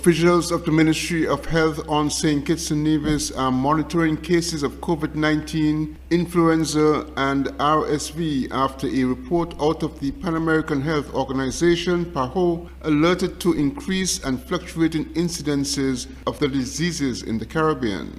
Officials of the Ministry of Health on St. Kitts and Nevis are monitoring cases of COVID-19, influenza, and RSV after a report out of the Pan American Health Organization, PAHO, alerted to increased and fluctuating incidences of the diseases in the Caribbean.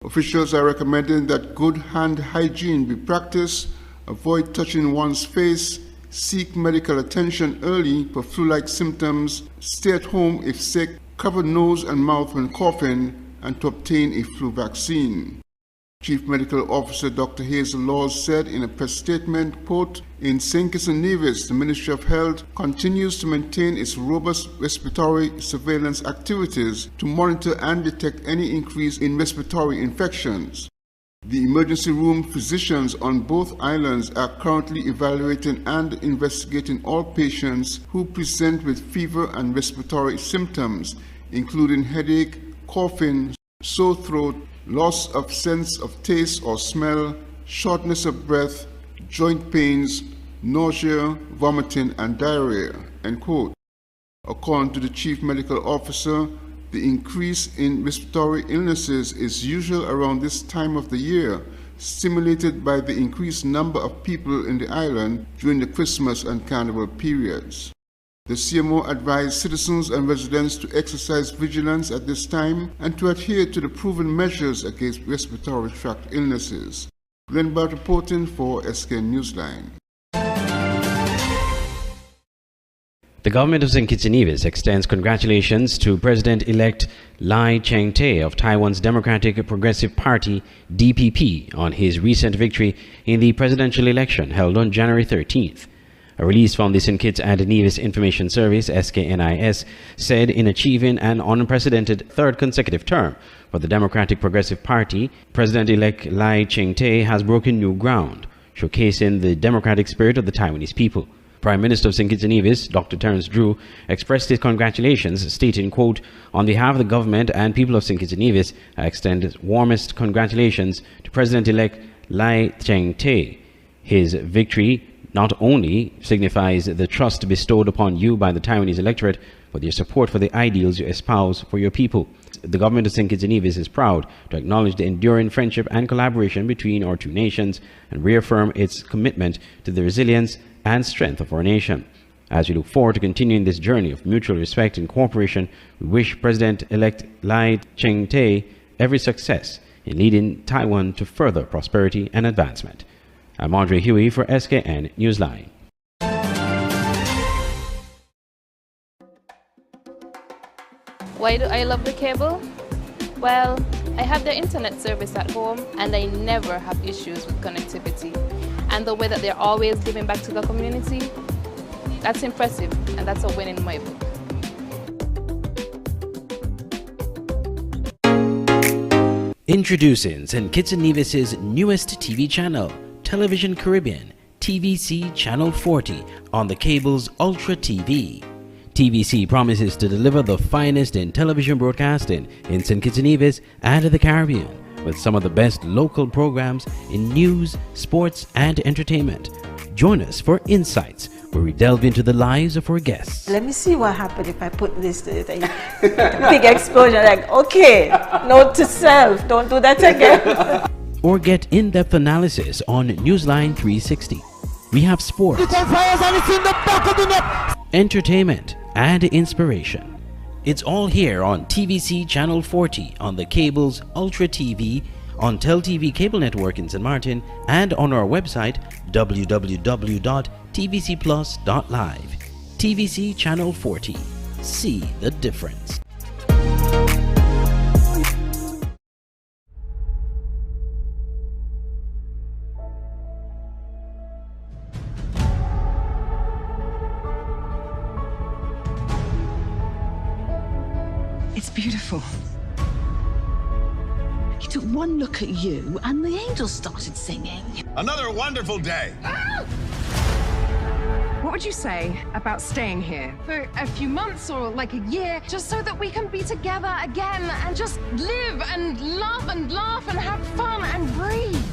Officials are recommending that good hand hygiene be practiced, avoid touching one's face, seek medical attention early for flu-like symptoms, stay at home if sick, cover nose and mouth when coughing, and to obtain a flu vaccine. Chief Medical Officer Dr. Hazel Laws said in a press statement, quote, "In St. Kitts and Nevis, the Ministry of Health continues to maintain its robust respiratory surveillance activities to monitor and detect any increase in respiratory infections. The emergency room physicians on both islands are currently evaluating and investigating all patients who present with fever and respiratory symptoms, including headache, coughing, sore throat, loss of sense of taste or smell, shortness of breath, joint pains, nausea, vomiting, and diarrhea." End quote. According to the Chief Medical Officer, the increase in respiratory illnesses is usual around this time of the year, stimulated by the increased number of people in the island during the Christmas and Carnival periods. The CMO advised citizens and residents to exercise vigilance at this time and to adhere to the proven measures against respiratory tract illnesses. Glenn Bart reporting for SK Newsline. The government of St. Kitts and Nevis extends congratulations to President-elect Lai Ching-te of Taiwan's Democratic Progressive Party, DPP, on his recent victory in the presidential election held on January 13th. A release from the St. Kitts and Nevis Information Service, SKNIS, said in achieving an unprecedented third consecutive term for the Democratic Progressive Party, President-elect Lai Ching-te has broken new ground, showcasing the democratic spirit of the Taiwanese people. Prime Minister of St. Kitts and Nevis, Dr. Terence Drew, expressed his congratulations, stating, quote, "On behalf of the government and people of St. Kitts and Nevis, I extend warmest congratulations to President-elect Lai Ching-te. His victory not only signifies the trust bestowed upon you by the Taiwanese electorate, but your support for the ideals you espouse for your people. The government of St. Kitts and Nevis is proud to acknowledge the enduring friendship and collaboration between our two nations and reaffirm its commitment to the resilience and strength of our nation. As we look forward to continuing this journey of mutual respect and cooperation, we wish President-elect Lai Ching-te every success in leading Taiwan to further prosperity and advancement." I'm Andre Huey for SKN Newsline. Why do I love the cable? Well, I have their internet service at home and I never have issues with connectivity. And the way that they're always giving back to the community, that's impressive, and that's a win in my book. Introducing St. Kitts and Nevis's newest TV channel, Television Caribbean, TVC Channel 40 on the cable's Ultra TV. TVC promises to deliver the finest in television broadcasting in St. Kitts and Nevis and the Caribbean, with some of the best local programs in news, sports, and entertainment. Join us for Insights, where we delve into the lives of our guests. Let me see what happened if I put this thing. Big explosion, like, okay, note to self, don't do that again. Or get in-depth analysis on Newsline 360. We have sports, entertainment, and inspiration. It's all here on TVC Channel 40 on the cable's Ultra TV, on TelTV cable network in St. Martin, and on our website www.tvcplus.live. TVC Channel 40. See the difference. It's beautiful. He took one look at you and the angels started singing. Another wonderful day. What would you say about staying here for a few months or like a year, just so that we can be together again and just live and love and laugh and have fun and breathe?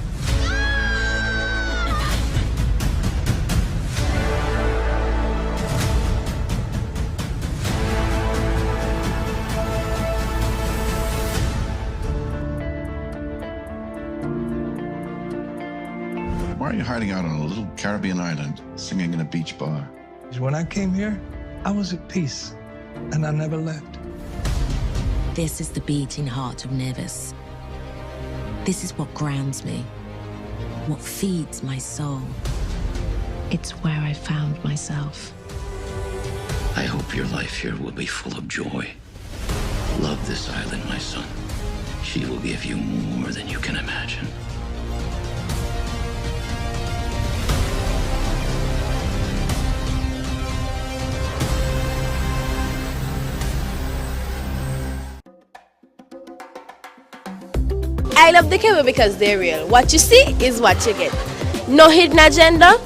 Why are you hiding out on a little Caribbean island, singing in a beach bar? When I came here, I was at peace, and I never left. This is the beating heart of Nevis. This is what grounds me, what feeds my soul. It's where I found myself. I hope your life here will be full of joy. Love this island, my son. She will give you more than you can imagine. I love the cable because they're real. What you see is what you get. No hidden agenda,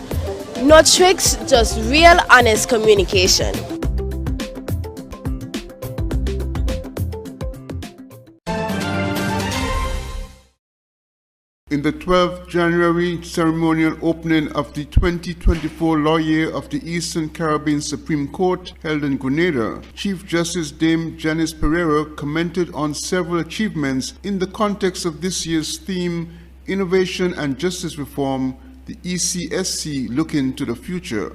no tricks, just real, honest communication. In the 12th January ceremonial opening of the 2024 Law Year of the Eastern Caribbean Supreme Court held in Grenada, Chief Justice Dame Janice Pereira commented on several achievements in the context of this year's theme, Innovation and Justice Reform, the ECSC looking to the future.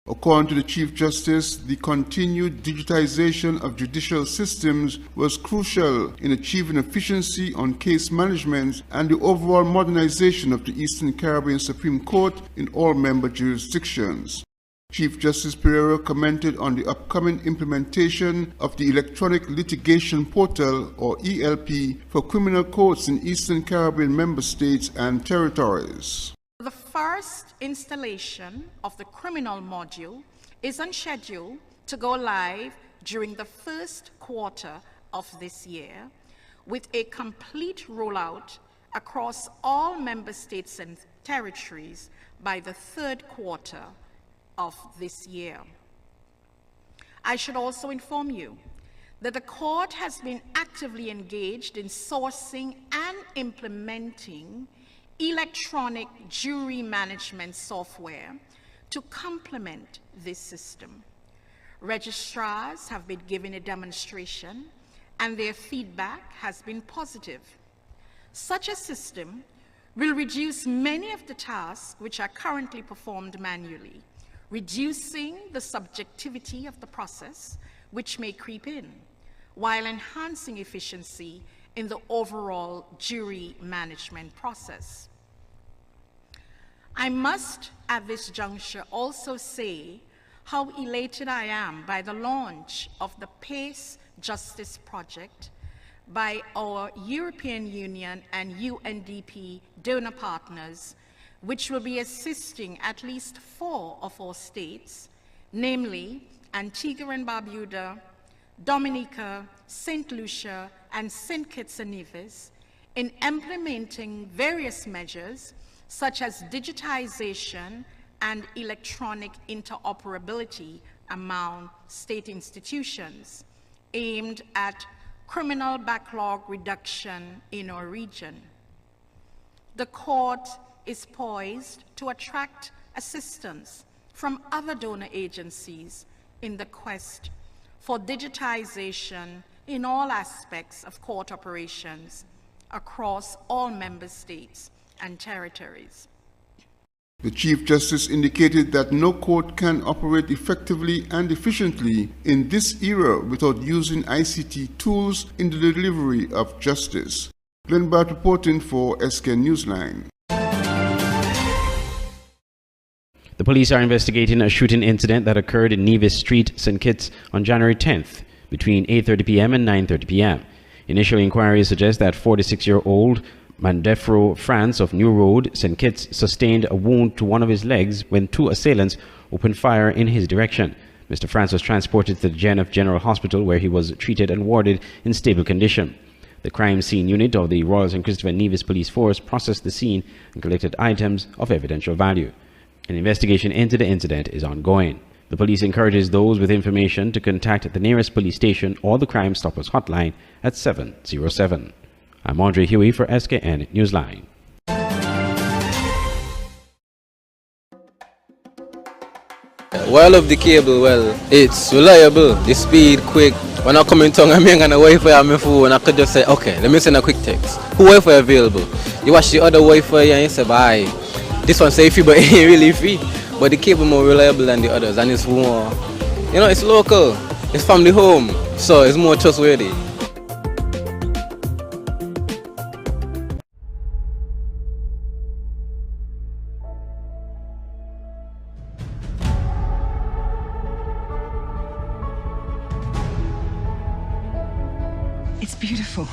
According to the Chief Justice, the continued digitization of judicial systems was crucial in achieving efficiency on case management and the overall modernization of the Eastern Caribbean Supreme Court in all member jurisdictions. Chief Justice Pereira commented on the upcoming implementation of the Electronic Litigation Portal, or ELP, for criminal courts in Eastern Caribbean member states and territories. The first installation of the criminal module is on schedule to go live during the first quarter of this year, with a complete rollout across all member states and territories by the third quarter of this year. I should also inform you that the court has been actively engaged in sourcing and implementing electronic jury management software to complement this system. Registrars have been given a demonstration and their feedback has been positive. Such a system will reduce many of the tasks which are currently performed manually, reducing the subjectivity of the process which may creep in, while enhancing efficiency in the overall jury management process. I must at this juncture also say how elated I am by the launch of the PACE Justice Project by our European Union and UNDP donor partners, which will be assisting at least 4 of our states, namely Antigua and Barbuda, Dominica, St. Lucia, and St. Kitts and Nevis, in implementing various measures such as digitization and electronic interoperability among state institutions, aimed at criminal backlog reduction in our region. The court is poised to attract assistance from other donor agencies in the quest for digitization in all aspects of court operations across all member states and territories. The Chief Justice indicated that no court can operate effectively and efficiently in this era without using ICT tools in the delivery of justice. Glenn Bart reporting for SK Newsline. The police are investigating a shooting incident that occurred in Nevis Street, St. Kitts on January 10th between 8:30 p.m. and 9:30 p.m. Initial inquiries suggest that 46-year-old Mandefro France of New Road, St. Kitts, sustained a wound to one of his legs when 2 assailants opened fire in his direction. Mr. France was transported to the GenF General Hospital, where he was treated and warded in stable condition. The crime scene unit of the Royal St. Christopher Nevis Police Force processed the scene and collected items of evidential value. An investigation into the incident is ongoing. The police encourages those with information to contact the nearest police station or the Crime Stoppers hotline at 707. I'm Andre Huey for SKN Newsline. Well, of the cable, well, it's reliable, the speed, quick. When I come in town, I'm going to Wi-Fi on my phone, I could just say, okay, let me send a quick text. Who Wi-Fi available? You watch the other Wi-Fi and you say, bye. This one say free, but it ain't really free. But the cable more reliable than the others, and it's more, you know, it's local, it's family home, so it's more trustworthy. It's beautiful.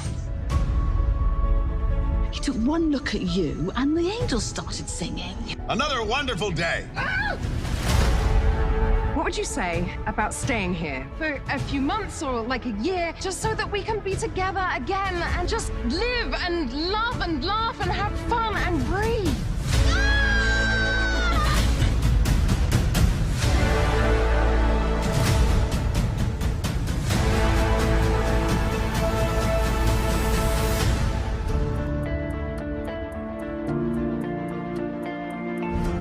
He took one look at you and the angels started singing. Another wonderful day. What would you say about staying here for a few months or like a year, just so that we can be together again and just live and love and laugh and have fun and breathe?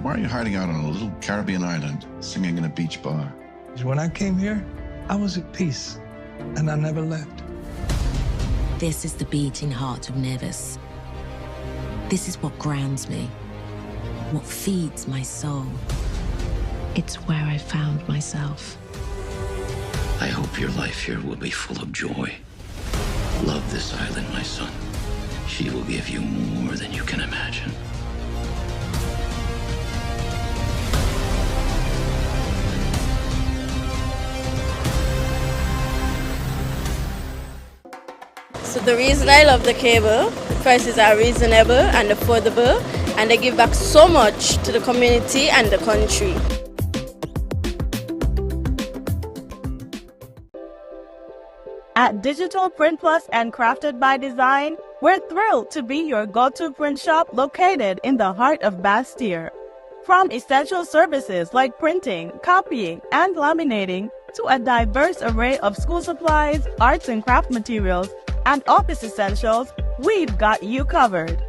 Why are you hiding out on a little Caribbean island, singing in a beach bar? When I came here, I was at peace, and I never left. This is the beating heart of Nevis. This is what grounds me, what feeds my soul. It's where I found myself. I hope your life here will be full of joy. Love this island, my son. She will give you more than you can imagine. So the reason I love the cable, the prices are reasonable and affordable, and they give back so much to the community and the country. At Digital Print Plus and Crafted by Design, we're thrilled to be your go-to print shop located in the heart of Bastille. From essential services like printing, copying, and laminating, to a diverse array of school supplies, arts and craft materials, and office essentials, we've got you covered.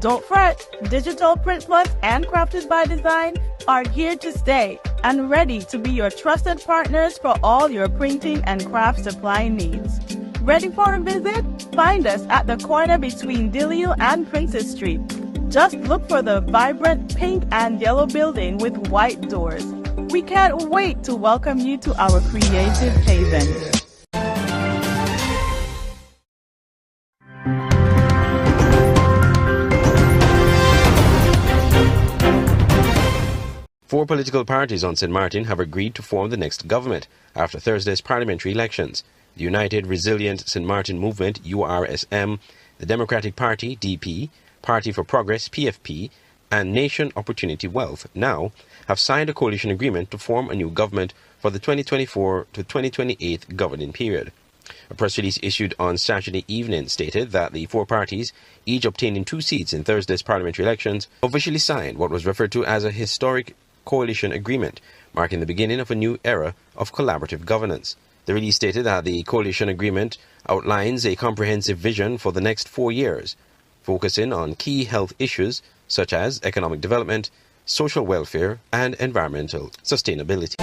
Don't fret, Digital Print Plus and Crafted by Design are here to stay and ready to be your trusted partners for all your printing and craft supply needs. Ready for a visit? Find us at the corner between Dillio and Princess Street. Just look for the vibrant pink and yellow building with white doors. We can't wait to welcome you to our creative haven. Four political parties on St. Martin have agreed to form the next government after Thursday's parliamentary elections. The United Resilient St. Martin Movement, URSM, the Democratic Party, DP, Party for Progress, PFP, and Nation Opportunity Wealth now have signed a coalition agreement to form a new government for the 2024 to 2028 governing period. A press release issued on Saturday evening stated that the four parties, each obtaining 2 seats in Thursday's parliamentary elections, officially signed what was referred to as a historic coalition agreement, marking the beginning of a new era of collaborative governance. The release stated that the coalition agreement outlines a comprehensive vision for the next 4 years, focusing on key health issues such as economic development, social welfare, and environmental sustainability.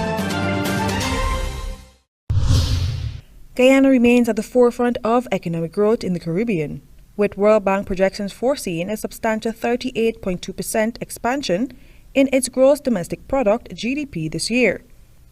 Guyana remains at the forefront of economic growth in the Caribbean, with World Bank projections foreseeing a substantial 38.2% expansion in its gross domestic product (GDP) this year.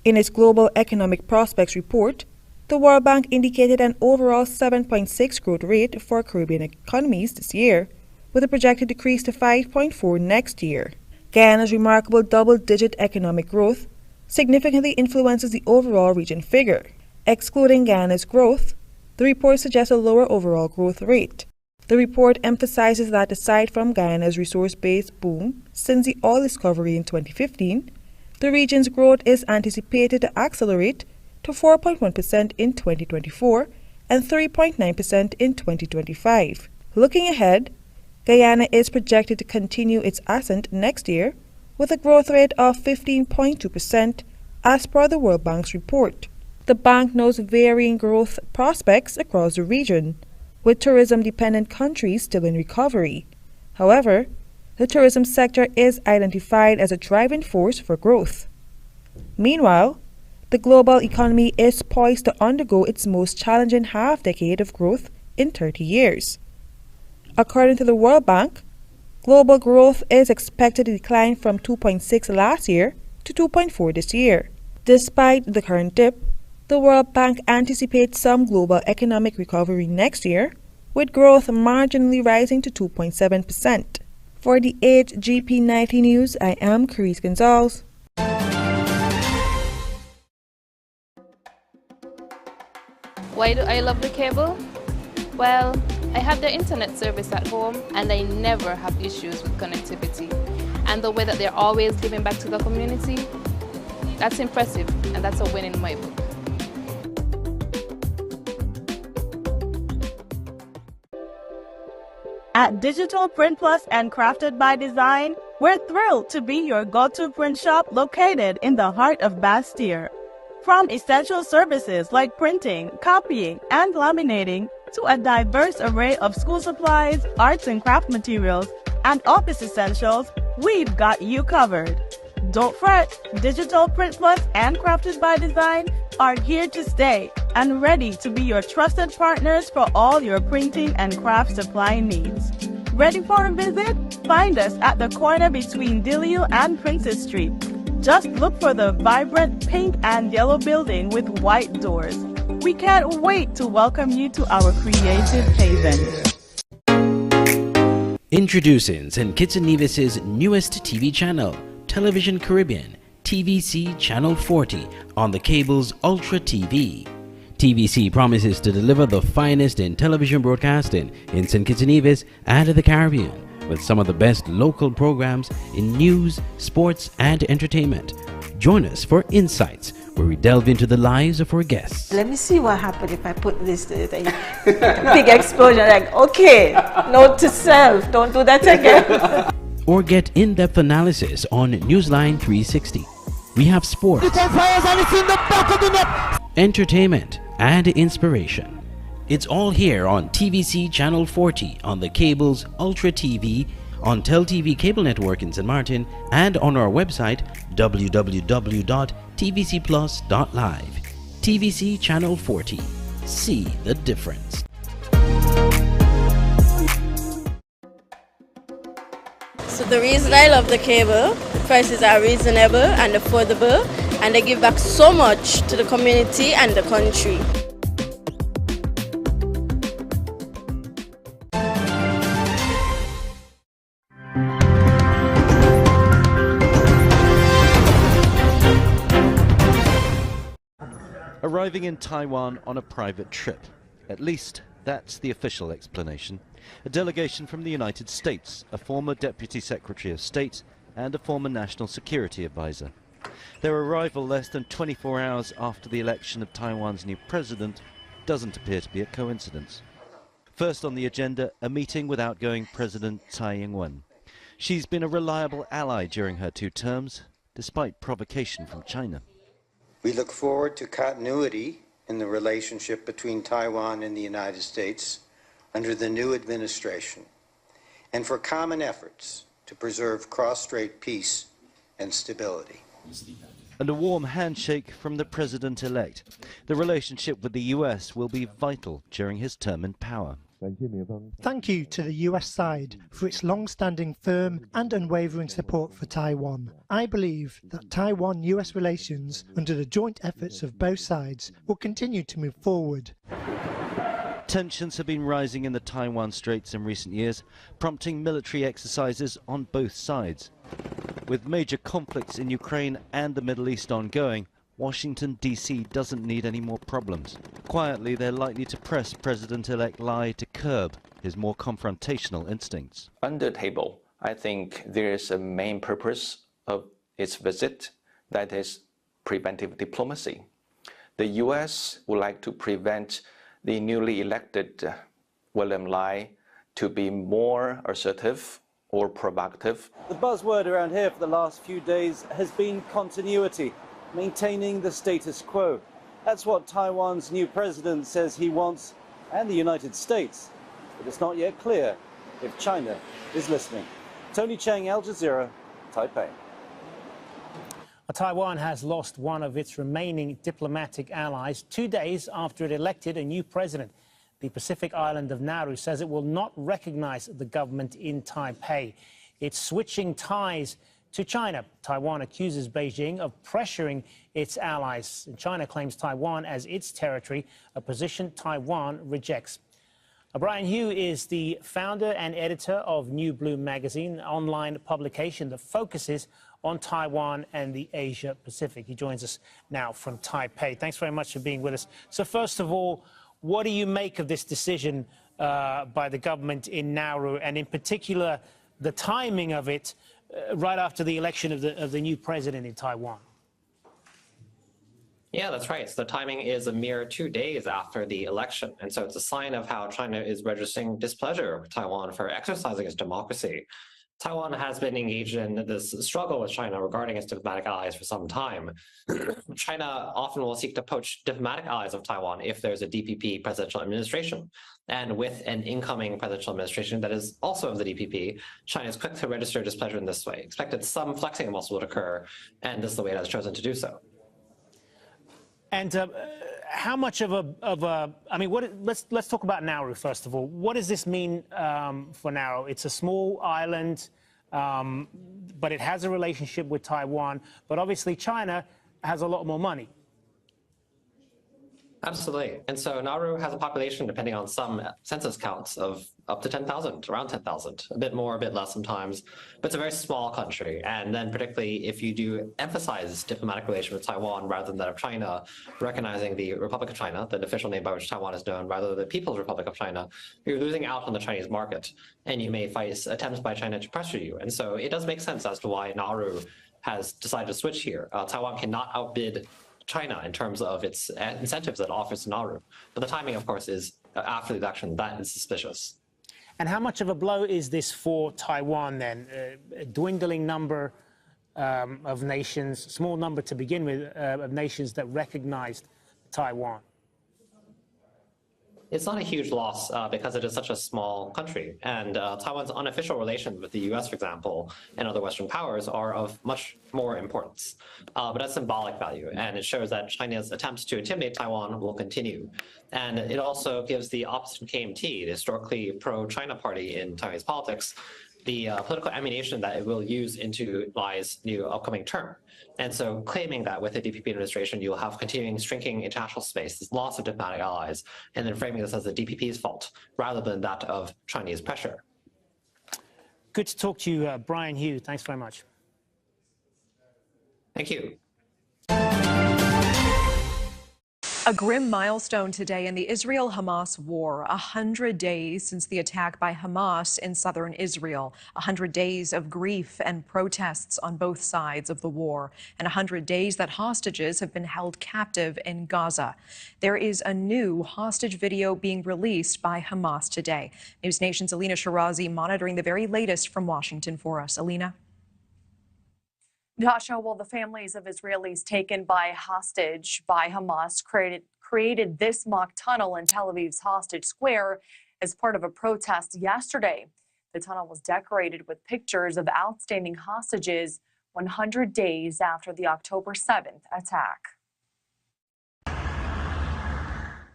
In its Global Economic Prospects report, the World Bank indicated an overall 7.6 growth rate for Caribbean economies this year, with a projected decrease to 5.4 next year. Guyana's remarkable double-digit economic growth significantly influences the overall region figure. Excluding Guyana's growth, the report suggests a lower overall growth rate. The report emphasizes that aside from Guyana's resource-based boom since the oil discovery in 2015, the region's growth is anticipated to accelerate to 4.1% in 2024 and 3.9% in 2025. Looking ahead, Guyana is projected to continue its ascent next year with a growth rate of 15.2% as per the World Bank's report. The bank notes varying growth prospects across the region, with tourism-dependent countries still in recovery. However, the tourism sector is identified as a driving force for growth. Meanwhile, the global economy is poised to undergo its most challenging half-decade of growth in 30 years. According to the World Bank, Global growth is expected to decline from 2.6 last year to 2.4 this year. Despite the current dip, the World Bank anticipates some global economic recovery next year, with growth marginally rising to 2.7%. For the 8 GP90 News, I am Carice Gonzalez. Why do I love the cable? Well, I have their internet service at home and I never have issues with connectivity. And the way that they're always giving back to the community, that's impressive and that's a win in my book. At Digital Print Plus and Crafted by Design, we're thrilled to be your go-to print shop located in the heart of Bastille. From essential services like printing, copying, and laminating, to a diverse array of school supplies, arts and craft materials, and office essentials, we've got you covered. Don't fret, Digital Print Plus and Crafted by Design are here to stay and ready to be your trusted partners for all your printing and craft supply needs. Ready for a visit? Find us at the corner between Dillio and Princess Street. Just look for the vibrant pink and yellow building with white doors. We can't wait to welcome you to our creative haven. Introducing St. Kitts and Nevis's newest TV channel, Television Caribbean, TVC Channel 40 on the cable's Ultra TV. TVC promises to deliver the finest in television broadcasting in St. Kitts and Nevis and the Caribbean, with some of the best local programs in news, sports, and entertainment. Join us for Insights, where we delve into the lives of our guests. Let me see what happens if I put this big explosion. Like, okay, note to self, don't do that again. Or get in-depth analysis on Newsline 360. We have sports, entertainment, and inspiration. It's all here on TVC Channel 40 on the cable's Ultra TV, on TelTV Cable Network in St. Martin, and on our website www.tvcplus.live. TVC Channel 40. See the difference. So the reason I love the cable, the prices are reasonable and affordable, and they give back so much to the community and the country. Arriving in Taiwan on a private trip. At least that's the official explanation. A delegation from the United States, a former Deputy Secretary of State and a former National Security Advisor. Their arrival less than 24 hours after the election of Taiwan's new president doesn't appear to be a coincidence. First on the agenda, a meeting with outgoing President Tsai Ing-wen. She's been a reliable ally during her 2 terms, despite provocation from China. We look forward to continuity in the relationship between Taiwan and the United States under the new administration, and for common efforts to preserve cross-strait peace and stability. And a warm handshake from the president-elect. The relationship with the US will be vital during his term in power. Thank you to the US side for its long-standing firm and unwavering support for Taiwan. I believe that Taiwan-US relations, under the joint efforts of both sides, will continue to move forward. Tensions have been rising in the Taiwan Straits in recent years, prompting military exercises on both sides. With major conflicts in Ukraine and the Middle East ongoing, Washington, D.C. doesn't need any more problems. Quietly, they're likely to press President-elect Lai to curb his more confrontational instincts. Under the table, I think there is a main purpose of its visit, that is preventive diplomacy. The U.S. would like to prevent the newly elected William Lai to be more assertive or provocative. The buzzword around here for the last few days has been continuity, maintaining the status quo. That's what Taiwan's new president says he wants, and the United States. But it's not yet clear if China is listening. Tony Cheng, Al Jazeera, Taipei. Taiwan has lost one of its remaining diplomatic allies 2 days after it elected a new president. the Pacific island of Nauru, says it will not recognize the government in Taipei. It's switching ties to China. Taiwan accuses Beijing of pressuring its allies. China claims Taiwan as its territory, a position Taiwan rejects. Brian Hu is the founder and editor of New Bloom magazine, an online publication that focuses on Taiwan and the Asia Pacific. He joins us now from Taipei. Thanks very much for being with us. So first of all, what do you make of this decision by the government in Nauru, and in particular the timing of it right after the election of the new president in Taiwan? Yeah, that's right. So the timing is a mere 2 days after the election. And so it's a sign of how China is registering displeasure with Taiwan for exercising its democracy. Taiwan has been engaged in this struggle with China regarding its diplomatic allies for some time. China often will seek to poach diplomatic allies of Taiwan if there's a DPP presidential administration. And with an incoming presidential administration that is also of the DPP, China is quick to register displeasure in this way. Expected some flexing muscle would occur, and this is the way it has chosen to do so. And how much of a I mean, let's talk about Nauru first of all. What does this mean for Nauru? It's a small island, but it has a relationship with Taiwan. But obviously, China has a lot more money. Absolutely. And so Nauru has a population, depending on some census counts, of up to 10,000, around 10,000, a bit more, a bit less sometimes. But it's a very small country. And then particularly if you do emphasize diplomatic relation with Taiwan rather than that of China, recognizing the Republic of China, the official name by which Taiwan is known, rather than the People's Republic of China, you're losing out on the Chinese market. And you may face attempts by China to pressure you. And so it does make sense as to why Nauru has decided to switch here. Taiwan cannot outbid China in terms of its incentives that it offers to Nauru. But the timing, of course, is after the election. That is suspicious. And how much of a blow is this for Taiwan then? A dwindling number of nations, small number to begin with, of nations that recognized Taiwan. It's not a huge loss because it is such a small country. And Taiwan's unofficial relations with the US, for example, and other Western powers are of much more importance. But that's symbolic value. And it shows that China's attempts to intimidate Taiwan will continue. And it also gives the opposition KMT, the historically pro-China party in Taiwanese politics, the political ammunition that it will use into Lai's new upcoming term. And so claiming that with the DPP administration, you'll have continuing shrinking international space, this loss of diplomatic allies, and then framing this as the DPP's fault rather than that of Chinese pressure. Good to talk to you, Brian Hu. Thanks very much. Thank you. A grim milestone today in the Israel-Hamas war, 100 days since the attack by Hamas in southern Israel, 100 days of grief and protests on both sides of the war, and 100 days that hostages have been held captive in Gaza. There is a new hostage video being released by Hamas today. News Nation's Alina Shirazi monitoring the very latest from Washington for us. Alina? Natasha, well, the families of Israelis taken by hostage by Hamas created this mock tunnel in Tel Aviv's Hostage Square as part of a protest yesterday. The tunnel was decorated with pictures of outstanding hostages 100 days after the October 7th attack.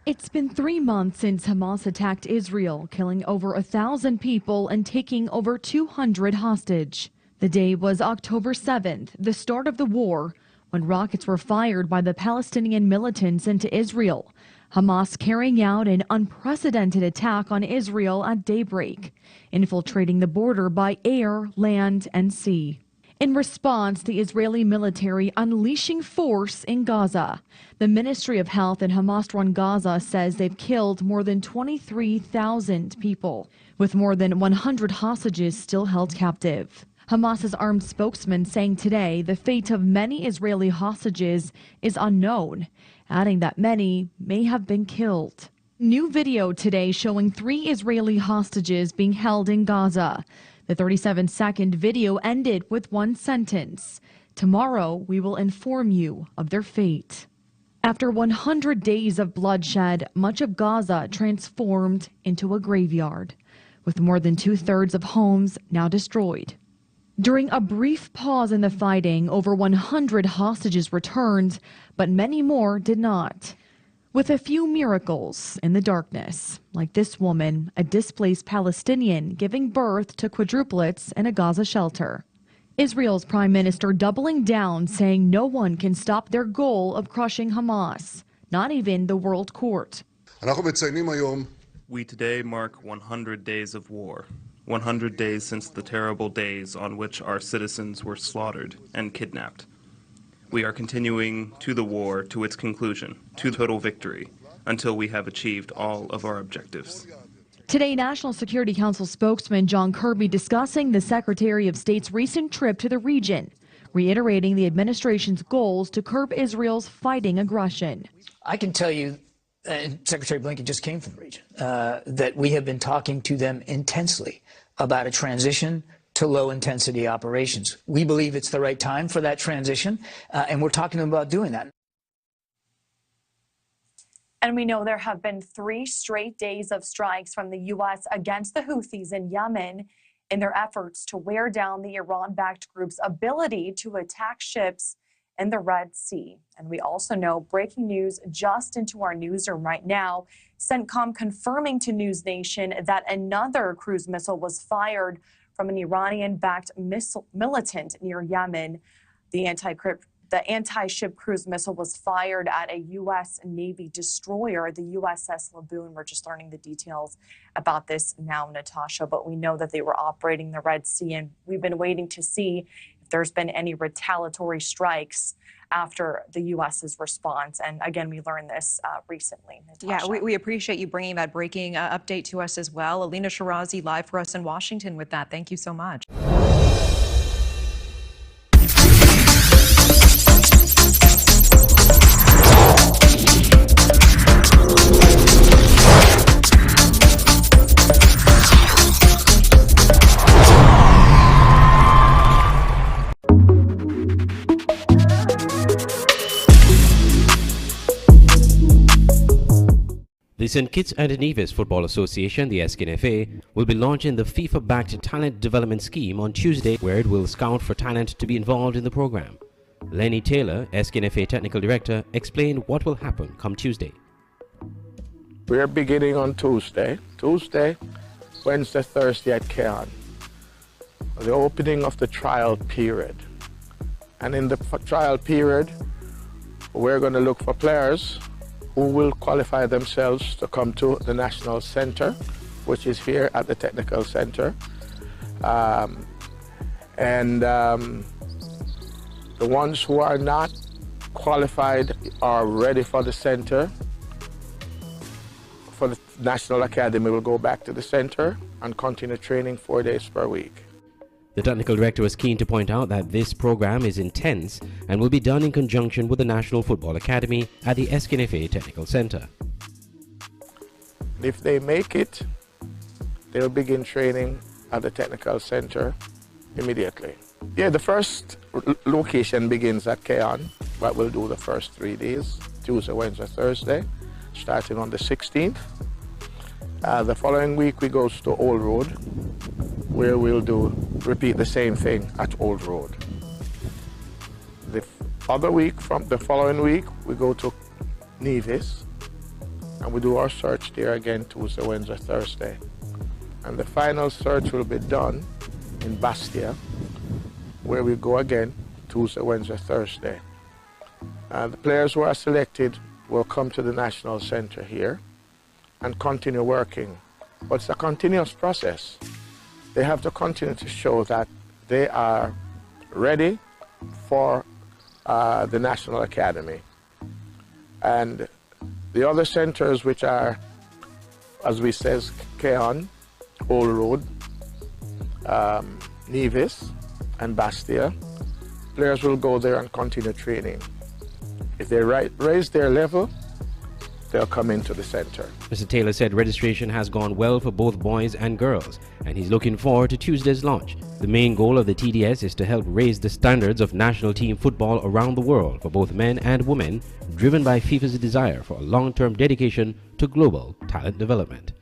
It's been 3 months since Hamas attacked Israel, killing over 1,000 people and taking over 200 hostage. The day was October 7th, the start of the war, when rockets were fired by the Palestinian militants into Israel. Hamas carrying out an unprecedented attack on Israel at daybreak, infiltrating the border by air, land, and sea. In response, the Israeli military unleashing force in Gaza. The Ministry of Health in Hamas-run Gaza says they've killed more than 23,000 people, with more than 100 hostages still held captive. Hamas's armed spokesman saying today the fate of many Israeli hostages is unknown, adding that many may have been killed. New video today showing 3 Israeli hostages being held in Gaza. The 37-second video ended with one sentence: "Tomorrow we will inform you of their fate." After 100 days of bloodshed, much of Gaza transformed into a graveyard, with more than 2/3 of homes now destroyed. During a brief pause in the fighting, over 100 hostages returned, but many more did not. with a few miracles in the darkness, like this woman, a displaced Palestinian, giving birth to quadruplets in a Gaza shelter. Israel's prime minister doubling down, saying no one can stop their goal of crushing Hamas, not even the World Court. We today mark 100 days of war, 100 days since the terrible days on which our citizens were slaughtered and kidnapped. We are continuing to the war, to its conclusion, to total victory, until we have achieved all of our objectives. Today, National Security Council spokesman John Kirby discussing the Secretary of State's recent trip to the region, reiterating the administration's goals to curb Israel's fighting aggression. I can tell you, Secretary Blinken just came from the region, that we have been talking to them intensely about a transition to low-intensity operations. We believe it's the right time for that transition, and we're talking to them about doing that. And we know there have been 3 straight days of strikes from the U.S. against the Houthis in Yemen in their efforts to wear down the Iran-backed group's ability to attack ships in the Red Sea. And we also know, breaking news just into our newsroom right now, CENTCOM confirming to News Nation that another cruise missile was fired from an Iranian-backed militant near Yemen. The anti-ship cruise missile was fired at a U.S. Navy destroyer, the USS Laboon. We're just learning the details about this now, Natasha, but we know that they were operating the Red Sea, and we've been waiting to see if there's been any retaliatory strikes after the U.S.'s response. And again, we learned this recently, Natasha. Yeah, we appreciate you bringing that breaking update to us as well. Alina Shirazi live for us in Washington with that. Thank you so much. The St. Kitts and Nevis Football Association, the SKNFA, will be launching the FIFA-backed Talent Development Scheme on Tuesday, where it will scout for talent to be involved in the program. Lenny Taylor, SKNFA Technical Director, explained what will happen come Tuesday. We're beginning on Tuesday, Wednesday, Thursday at Keon, the opening of the trial period. And in the trial period, we're going to look for players who will qualify themselves to come to the National Center, which is here at the Technical Center. The ones who are not qualified are ready for the center. For the National Academy, will go back to the center and continue training 4 days per week. The technical director was keen to point out that this program is intense and will be done in conjunction with the National Football Academy at the SKNFA Technical Center. If they make it, they'll begin training at the Technical Center immediately. Yeah, the first location begins at Keon, but we'll do the first 3 days, Tuesday, Wednesday, Thursday, starting on the 16th. The following week we go to Old Road, where we'll repeat the same thing at Old Road. The following week, we go to Nevis, and we do our search there again Tuesday, Wednesday, Thursday. And the final search will be done in Bastia, where we go again Tuesday, Wednesday, Thursday. The players who are selected will come to the National Center here and continue working. But it's a continuous process. They have to continue to show that they are ready for the National Academy. And the other centers, which are, as we says, Keon, Old Road, Nevis, and Bastia, players will go there and continue training. If they raise their level, they'll come into the center. Mr. Taylor said registration has gone well for both boys and girls, and he's looking forward to Tuesday's launch. The main goal of the TDS is to help raise the standards of national team football around the world for both men and women, driven by FIFA's desire for a long-term dedication to global talent development.